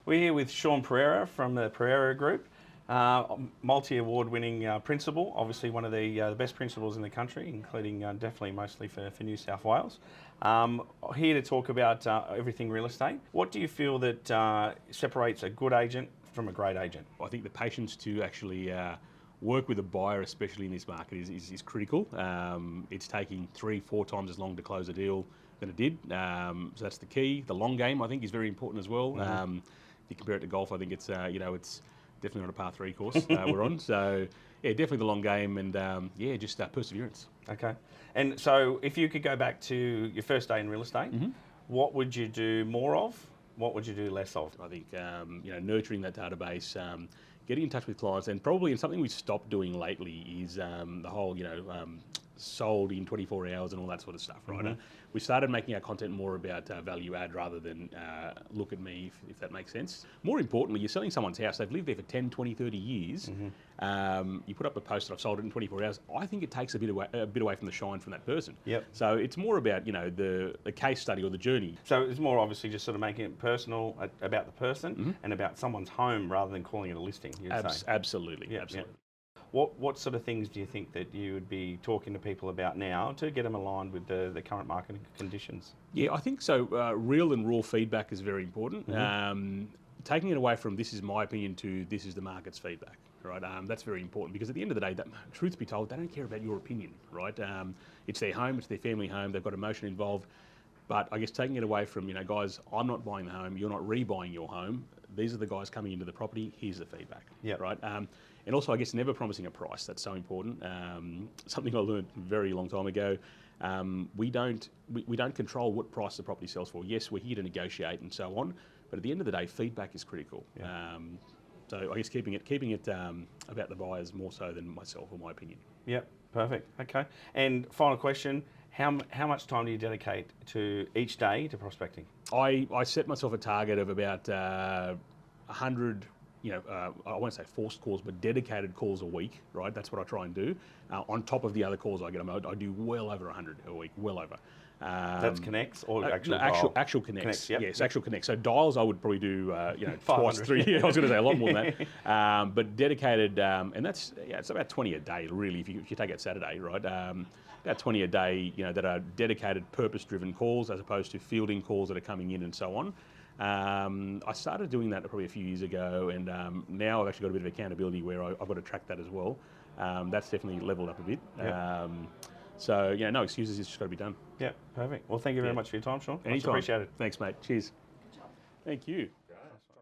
We're here with Shaun Periera from the Pereira Group, multi-award-winning principal, obviously one of the best principals in the country, including definitely mostly for New South Wales. Here to talk about everything real estate. What do you feel that separates a good agent from a great agent? I think the patience to actually work with a buyer, especially in this market, is critical. It's taking 3-4 times as long to close a deal than it did. So that's the key. The long game, I think, is very important as well. If you compare it to golf, I think it's it's definitely not a par 3 course we're on. So yeah, definitely the long game, and just perseverance. Okay. And so if you could go back to your first day in real estate, what would you do more of? What would you do less of? I think nurturing that database, getting in touch with clients, and probably something we've stopped doing lately is the whole sold in 24 hours and all that sort of stuff, right? We started making our content more about value add rather than look at me, if that makes sense. More importantly, you're selling someone's house, they've lived there for 10, 20, 30 years. You put up a post that I've sold it in 24 hours. I think it takes a bit away from the shine from that person. Yep. So it's more about the case study or the journey. So it's more obviously just sort of making it personal about the person and about someone's home rather than calling it a listing. Absolutely, Yep, absolutely. Yep. What sort of things do you think that you would be talking to people about now to get them aligned with the current market conditions? Yeah, I think so. Real and raw feedback is very important. Taking it away from this is my opinion to this is the market's feedback, right? That's very important, because at the end of the day, truth be told, they don't care about your opinion, right? It's their home, it's their family home, they've got emotion involved. But I guess taking it away from, guys, I'm not buying the home, you're not rebuying your home. These are the guys coming into the property, here's the feedback, right? And also, I guess, never promising a price, that's so important. Something I learned a very long time ago, we don't control what price the property sells for. Yes, we're here to negotiate and so on, but at the end of the day, feedback is critical. So I guess keeping it about the buyers more so than myself or my opinion. Yep, perfect. Okay. And final question, how much time do you dedicate to each day to prospecting? I set myself a target of about 100, I won't say forced calls, but dedicated calls a week, right? That's what I try and do. On top of the other calls I get, I do well over 100 a week, well over. That's connects or actual connects. Yep. Yes, actual connects. So dials I would probably do twice, 3. I was going to say a lot more than that. But dedicated, and that's it's about 20 a day really. If you take out Saturday, right? About 20 a day, that are dedicated, purpose-driven calls as opposed to fielding calls that are coming in and so on. I started doing that probably a few years ago, and now I've actually got a bit of accountability where I've got to track that as well. That's definitely leveled up a bit. Yep. So no excuses, it's just got to be done. Yeah, perfect. Well, thank you very much for your time, Shaun. Anytime. Much appreciated. Thanks, mate. Cheers. Good job. Thank you.